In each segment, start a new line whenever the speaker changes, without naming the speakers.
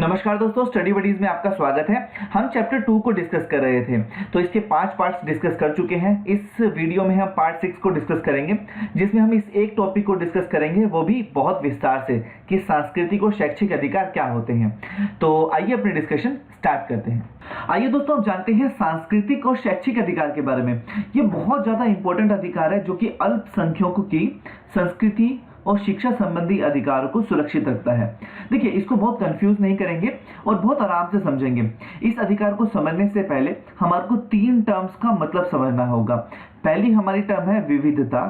नमस्कार दोस्तों, study buddies में आपका स्वागत है। हम चैप्टर 2 को डिस्कस कर रहे थे, तो इसके 5 पार्ट्स डिस्कस कर चुके हैं। इस वीडियो में हम पार्ट 6 को डिस्कस करेंगे, जिसमें हम इस एक टॉपिक को डिस्कस करेंगे, वो भी बहुत विस्तार से, कि सांस्कृतिक और शैक्षिक अधिकार क्या होते हैं। तो आइए अपनी डिस्कशन स्टार्ट करते हैं। आइए दोस्तों, हम जानते हैं सांस्कृतिक और शैक्षिक अधिकार के बारे में। ये बहुत ज्यादा इंपॉर्टेंट अधिकार है जो कि अल्पसंख्यकों की संस्कृति और शिक्षा संबंधी अधिकारों को सुरक्षित रखता है। देखिए, इसको बहुत कंफ्यूज नहीं करेंगे और बहुत आराम से समझेंगे। इस अधिकार को समझने से पहले हमारे को 3 टर्म्स का मतलब समझना होगा। पहली हमारी टर्म है विविधता,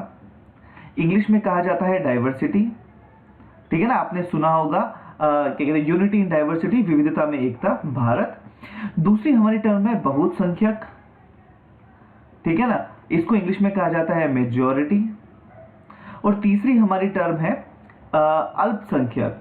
इंग्लिश में कहा जाता है डाइवर्सिटी। ठीक है ना, आपने सुना होगा क्या कहते हैं, यूनिटी इन डाइवर्सिटी, विविधता में एकता, भारत। दूसरी हमारी टर्म है बहुसंख्यक। ठीक है ना, इसको इंग्लिश में कहा जाता है मेजॉरिटी। और तीसरी हमारी टर्म है अल्पसंख्यक,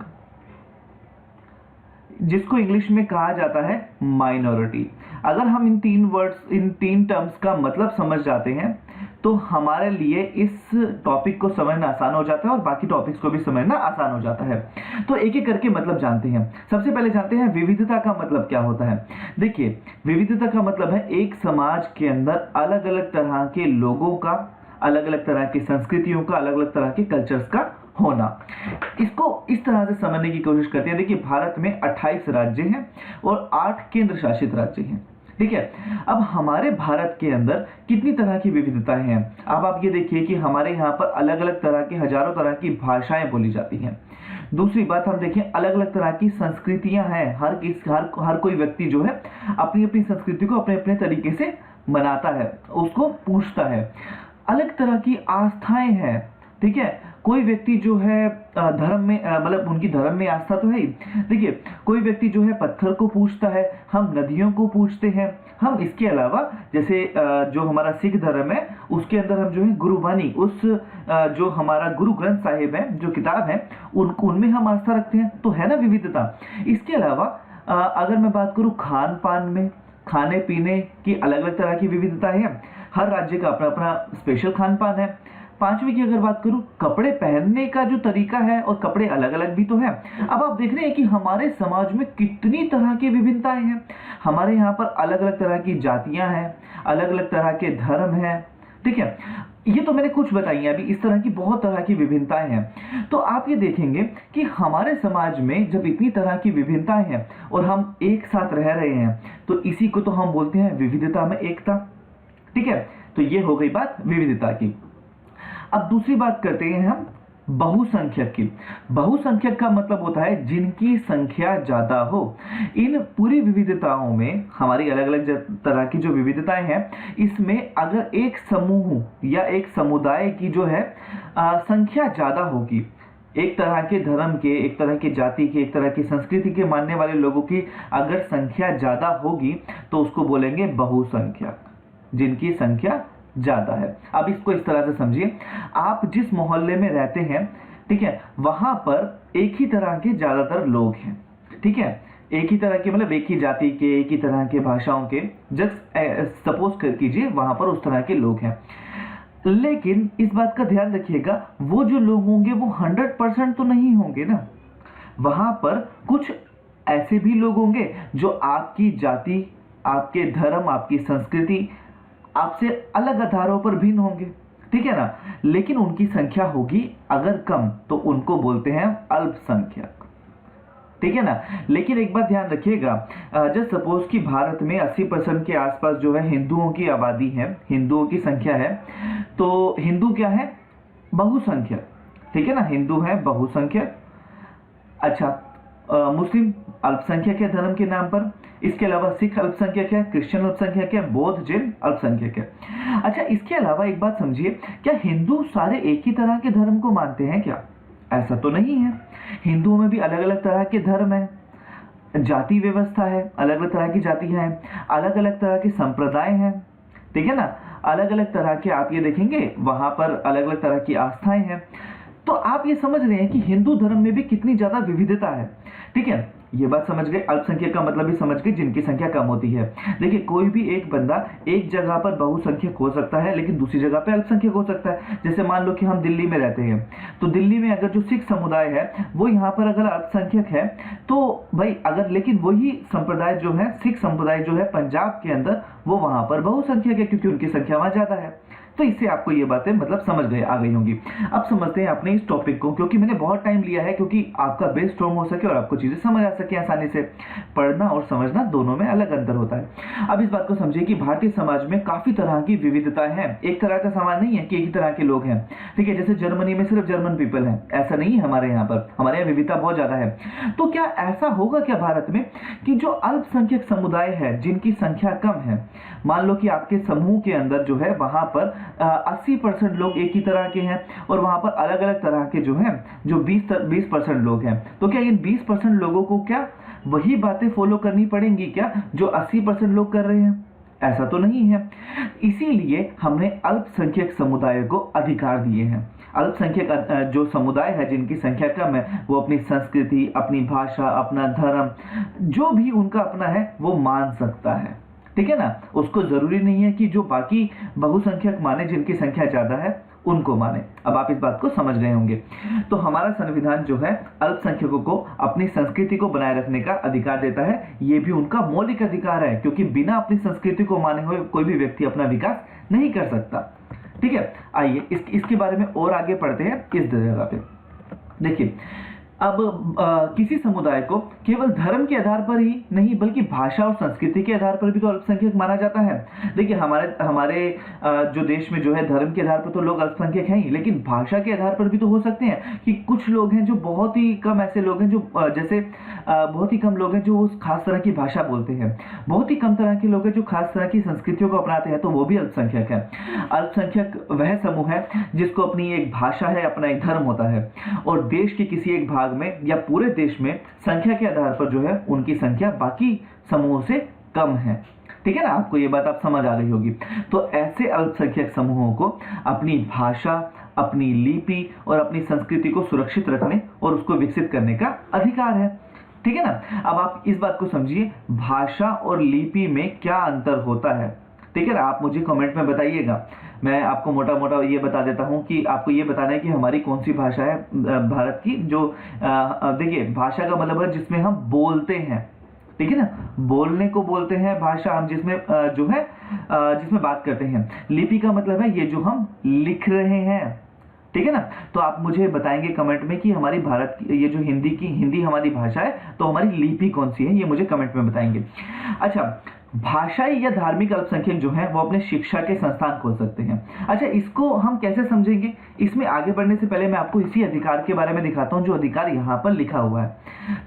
जिसको इंग्लिश में कहा जाता है माइनॉरिटी। अगर हम इन 3 टर्म्स का मतलब समझ जाते हैं तो हमारे लिए इस टॉपिक को समझना आसान हो जाता है और बाकी टॉपिक्स को भी समझना आसान हो जाता है। तो एक एक करके मतलब जानते हैं। सबसे पहले जानते हैं विविधता का मतलब क्या होता है। देखिए, विविधता का मतलब है एक समाज के अंदर अलग अलग तरह के लोगों का, अलग अलग तरह की संस्कृतियों का, अलग अलग तरह के कल्चर्स का होना। इसको इस तरह से समझने की कोशिश करते हैं। देखिए, भारत में 28 राज्य हैं और 8 केंद्र शासित राज्य हैं। ठीक है, अब हमारे भारत के अंदर कितनी तरह की विविधताएं हैं। अब आप ये देखिए कि हमारे यहाँ पर अलग अलग तरह की, हजारों तरह की भाषाएं बोली जाती हैं। दूसरी बात, हम देखें अलग अलग तरह की संस्कृतियां हैं। हर कोई व्यक्ति जो है अपनी अपनी संस्कृति को अपने अपने तरीके से मनाता है, उसको पूछता है। अलग तरह की आस्थाएं हैं। ठीक है, कोई व्यक्ति जो है धर्म में, मतलब उनकी धर्म में आस्था तो है ही। देखिए, कोई व्यक्ति जो है पत्थर को पूजता है, हम नदियों को पूजते हैं। हम इसके अलावा जैसे जो हमारा सिख धर्म है, उसके अंदर हम जो है गुरुबानी, उस जो हमारा गुरु ग्रंथ साहिब है, जो किताब है, उनमें हम आस्था रखते हैं। तो है ना विविधता। इसके अलावा अगर मैं बात करूं खान पान में, खाने पीने की अलग अलग तरह की विविधता है। हर राज्य का अपना अपना स्पेशल खान पान है। पांचवी की अगर बात करूं, कपड़े पहनने का जो तरीका है, और कपड़े अलग अलग भी तो है। अब आप देख रहे हैं कि हमारे समाज में कितनी तरह की विभिन्नताएं हैं। हमारे यहाँ पर अलग अलग तरह की जातियां हैं, अलग अलग तरह के धर्म हैं। ठीक है, ये तो मैंने कुछ बताई है। अभी इस तरह की बहुत तरह की विभिन्नताएं हैं। तो आप ये देखेंगे कि हमारे समाज में जब इतनी तरह की विभिन्नताएं हैं और हम एक साथ रह रहे हैं, तो इसी को तो हम बोलते हैं विविधता में एकता। ठीक है, तो ये हो गई बात विविधता की। अब दूसरी बात करते हैं हम बहुसंख्यक की। बहुसंख्यक का मतलब होता है जिनकी संख्या ज्यादा हो। इन पूरी विविधताओं में हमारी अलग अलग तरह की जो विविधताएं हैं, इसमें अगर एक समूह या एक समुदाय की जो है संख्या ज्यादा होगी, एक तरह के धर्म के, एक तरह की जाति के, एक तरह की संस्कृति के मानने वाले लोगों की अगर संख्या ज्यादा होगी, तो उसको बोलेंगे बहुसंख्यक, जिनकी संख्या ज्यादा है। अब इसको इस तरह से समझिए, आप जिस मोहल्ले में रहते हैं, ठीक है, वहां पर एक ही तरह के ज्यादातर लोग हैं। ठीक है, एक ही तरह के, मतलब एक ही जाति के, एक ही तरह के भाषाओं के, जस्ट सपोज कर कीजिए वहां पर उस तरह के लोग हैं। लेकिन इस बात का ध्यान रखिएगा, वो जो लोग होंगे वो 100% तो नहीं होंगे ना। वहां पर कुछ ऐसे भी लोग होंगे जो आपकी जाति, आपके धर्म, आपकी संस्कृति, आपसे अलग आधारों पर भिन्न होंगे। ठीक है ना, लेकिन उनकी संख्या होगी अगर कम, तो उनको बोलते हैं अल्पसंख्यक। ठीक है ना। लेकिन एक बात ध्यान रखिएगा, जब सपोज कि भारत में 80% के आसपास जो है हिंदुओं की आबादी है, हिंदुओं की संख्या है, तो हिंदू क्या है? बहुसंख्यक। ठीक है ना, हिंदू है बहुसंख्यक। अच्छा, मुस्लिम अल्पसंख्यक है धर्म के नाम पर। इसके अलावा सिख अल्पसंख्यक है, क्रिश्चियन अल्पसंख्यक है, बौद्ध जैन अल्पसंख्यक है। अच्छा, इसके अलावा एक बात समझिए, क्या हिंदू सारे एक ही तरह के धर्म को मानते हैं क्या? ऐसा तो नहीं है। हिंदुओं में भी अलग अलग तरह के धर्म है, जाति व्यवस्था है, अलग अलग तरह की जातियां हैं, अलग अलग तरह के संप्रदाय हैं। ठीक है ना, अलग अलग तरह के, आप ये देखेंगे वहां पर अलग अलग तरह की आस्थाएं हैं। तो आप ये समझ रहे हैं कि हिंदू धर्म में भी कितनी ज्यादा विविधता है। ठीक है, ये बात समझ गए। अल्पसंख्यक का मतलब भी समझ गए, जिनकी संख्या कम होती है। देखिए, कोई भी एक बंदा एक जगह पर बहुसंख्यक हो सकता है, लेकिन दूसरी जगह पे अल्पसंख्यक हो सकता है। जैसे मान लो कि हम दिल्ली में रहते हैं, तो दिल्ली में अगर जो सिख समुदाय है वो यहाँ पर अगर अल्पसंख्यक है, तो भाई अगर, लेकिन वही संप्रदाय जो है, सिख समुदाय जो है पंजाब के अंदर, वो वहां पर बहुसंख्यक है, क्योंकि उनकी संख्या वहां ज्यादा है। तो इससे आपको ये बातें मतलब समझ गए आ गई होंगी। अब समझते हैं अपने इस टॉपिक को, क्योंकि मैंने बहुत टाइम लिया है, क्योंकि आपका बेस स्ट्रॉन्ग हो सके और आपको चीजें समझ आ सके आसानी से। पढ़ना और समझना दोनों में अलग अंतर होता है। अब इस बात को समझिए कि भारतीय समाज में काफी तरह की विविधताएं हैं। एक तरह का समाज नहीं है कि एक ही तरह के लोग हैं, ठीक है। जैसे जर्मनी में सिर्फ जर्मन पीपल है, ऐसा नहीं है हमारे यहाँ पर। हमारे यहाँ विविधता बहुत ज्यादा है। तो क्या ऐसा होगा क्या भारत में कि जो अल्पसंख्यक समुदाय है, जिनकी संख्या कम है, मान लो कि आपके समूह के अंदर जो है वहां पर 80% लोग एक ही तरह के हैं, और वहां पर अलग अलग तरह के जो हैं, जो 20% लोग हैं, तो क्या इन 20% लोगों को क्या वही बातें फॉलो करनी पड़ेंगी क्या जो 80% लोग कर रहे हैं? ऐसा तो नहीं है। इसीलिए हमने अल्पसंख्यक समुदाय को अधिकार दिए हैं। अल्पसंख्यक जो समुदाय है, जिनकी संख्या कम है, वो अपनी संस्कृति, अपनी भाषा, अपना धर्म, जो भी उनका अपना है, वो मान सकता है, ठीक है ना। उसको जरूरी नहीं है कि जो बाकी बहुसंख्यक माने, जिनकी संख्या ज्यादा है, उनको माने। अब आप इस बात को समझ गए होंगे। तो हमारा संविधान जो है अल्पसंख्यकों को अपनी संस्कृति को बनाए रखने का अधिकार देता है। ये भी उनका मौलिक अधिकार है, क्योंकि बिना अपनी संस्कृति को माने हुए कोई भी व्यक्ति अपना विकास नहीं कर सकता, ठीक है। आइए इसके बारे में और आगे पढ़ते हैं। इस जगह पे देखिए, अब किसी समुदाय को केवल धर्म के आधार पर ही नहीं, बल्कि भाषा और संस्कृति के आधार पर भी तो अल्पसंख्यक माना जाता है। देखिए, हमारे जो देश में जो है, धर्म के आधार पर तो लोग अल्पसंख्यक हैं ही, लेकिन भाषा के आधार पर भी तो हो सकते हैं कि कुछ लोग हैं जो बहुत ही कम ऐसे लोग हैं जो जैसे बहुत ही कम लोग हैं जो उस खास तरह की भाषा बोलते हैं, बहुत ही कम तरह के लोग हैं जो खास तरह की संस्कृतियों को अपनाते हैं, तो वो भी अल्पसंख्यक है। अल्पसंख्यक वह समूह है जिसको अपनी एक भाषा है, अपना एक धर्म होता है, और देश के किसी एक भाग में या पूरे देश में संख्या के आधार पर जो है उनकी संख्या बाकी समूहों से कम है, ठीक है ना। आपको ये बात आप समझ आ गई होगी। तो ऐसे अल्पसंख्यक समूहों को अपनी भाषा, अपनी लिपि और अपनी संस्कृति को सुरक्षित रखने और उसको विकसित करने का अधिकार है, ठीक है ना। अब आप इस बात को समझिए, भाषा और लिपि में क्या अंतर होता है, ठीक है ना। आप मुझे कमेंट में बताइएगा। मैं आपको मोटा मोटा ये बता देता हूँ कि आपको ये बताना है कि हमारी कौन सी भाषा है भारत की। जो देखिए, भाषा का मतलब है जिसमें हम बोलते हैं, ठीक है ना। बोलने को बोलते हैं भाषा, हम जिसमें जो है जिसमें बात करते हैं। लिपि का मतलब है ये जो हम लिख रहे हैं, ठीक है ना। तो आप मुझे बताएंगे कमेंट में कि हमारी भारत की ये जो हिंदी हमारी भाषा है, तो हमारी लिपि कौन सी है, ये मुझे कमेंट में बताएंगे। अच्छा, भाषाई या धार्मिक अल्पसंख्यक जो है वो अपने शिक्षा के संस्थान खोल सकते हैं। अच्छा, इसको हम कैसे समझेंगे? इसमें आगे बढ़ने से पहले मैं आपको इसी अधिकार के बारे में दिखाता हूं जो अधिकार यहाँ पर लिखा हुआ है,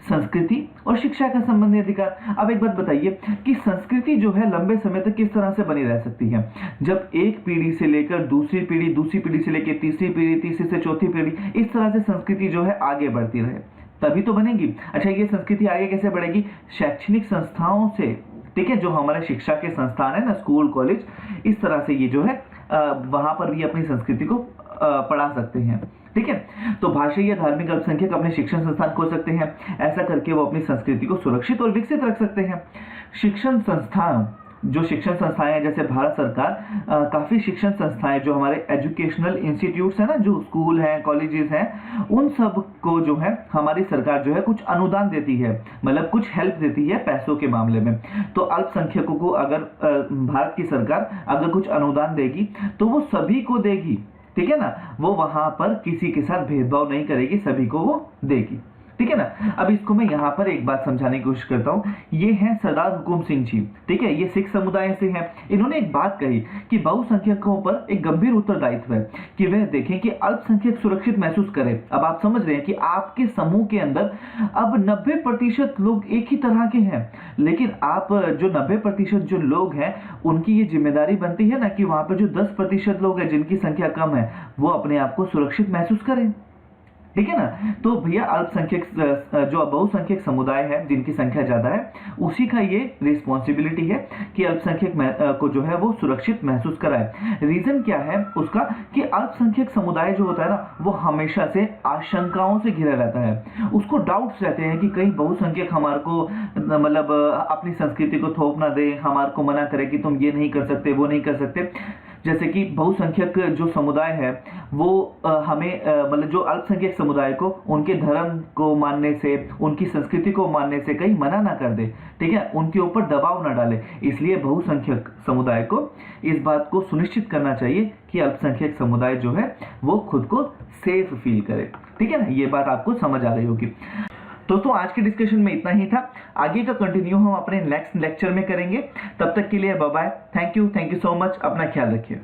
संस्कृति और शिक्षा का संबंधी अधिकार। अब एक बात बताइए कि संस्कृति जो है लंबे समय तक किस तरह से बनी रह सकती है? जब एक पीढ़ी से लेकर दूसरी पीढ़ी से लेकर तीसरी पीढ़ी, तीसरी से चौथी पीढ़ी, इस तरह से संस्कृति जो है आगे बढ़ती रहे, तभी तो बनेगी। अच्छा, ये संस्कृति आगे कैसे बढ़ेगी? शैक्षणिक संस्थाओं से, ठीक है। जो हमारे शिक्षा के संस्थान है ना, स्कूल, कॉलेज, इस तरह से ये जो है वहां पर भी अपनी संस्कृति को पढ़ा सकते हैं, ठीक है। तो भाषाई या धार्मिक अल्पसंख्यक अपने शिक्षण संस्थान खोल सकते हैं। ऐसा करके वो अपनी संस्कृति को सुरक्षित और विकसित रख सकते हैं। शिक्षण संस्थान, जो शिक्षण संस्थाएं हैं, जैसे भारत सरकार काफी शिक्षण संस्थाएं जो हमारे एजुकेशनल इंस्टीट्यूट्स हैं ना, जो स्कूल हैं, कॉलेजेस हैं, उन सब को जो है हमारी सरकार जो है कुछ अनुदान देती है, मतलब कुछ हेल्प देती है पैसों के मामले में। तो अल्पसंख्यकों को अगर भारत की सरकार अगर कुछ अनुदान देगी तो वो सभी को देगी, ठीक है ना। वो वहां पर किसी के साथ भेदभाव नहीं करेगी, सभी को वो देगी, ठीक है ना। अब इसको मैं यहाँ पर एक बात समझाने की कोशिश करता हूँ। ये हैं सरदार हुकुम सिंह जी, ठीक है। ये सिख समुदाय से हैं। इन्होंने एक बात कही कि बहुसंख्यकों पर एक गंभीर उत्तरदायित्व है कि वह देखें कि अल्पसंख्यक सुरक्षित महसूस करें। अब आप समझ रहे हैं कि आपके समूह के अंदर अब 90% लोग एक ही तरह के हैं, लेकिन आप जो 90% जो लोग हैं उनकी ये जिम्मेदारी बनती है ना कि वहां पर जो 10% लोग हैं जिनकी संख्या कम है वो अपने आप को सुरक्षित महसूस करें, ठीक है ना। तो भैया अल्पसंख्यक जो बहुसंख्यक समुदाय है जिनकी संख्या ज्यादा है, उसी का ये रिस्पॉन्सिबिलिटी है कि अल्पसंख्यक को जो है वो सुरक्षित महसूस कराए। रीजन क्या है उसका कि अल्पसंख्यक समुदाय जो होता है ना वो हमेशा से आशंकाओं से घिरा रहता है। उसको डाउट्स रहते हैं कि कहीं बहुसंख्यक हमारे को मतलब अपनी संस्कृति को थोप ना दे, हमारे को मना करे कि तुम ये नहीं कर सकते वो नहीं कर सकते। जैसे कि बहुसंख्यक जो समुदाय है वो हमें मतलब जो अल्पसंख्यक समुदाय को उनके धर्म को मानने से, उनकी संस्कृति को मानने से कहीं मना ना कर दे, ठीक है, उनके ऊपर दबाव ना डाले। इसलिए बहुसंख्यक समुदाय को इस बात को सुनिश्चित करना चाहिए कि अल्पसंख्यक समुदाय जो है वो खुद को सेफ फील करे। ठीक है ना, ये बात आपको समझ आ गई होगी। दोस्तों आज के डिस्कशन में इतना ही था, आगे का कंटिन्यू हम अपने नेक्स्ट लेक्चर में करेंगे। तब तक के लिए bye bye, thank you so much, अपना ख्याल रखिए।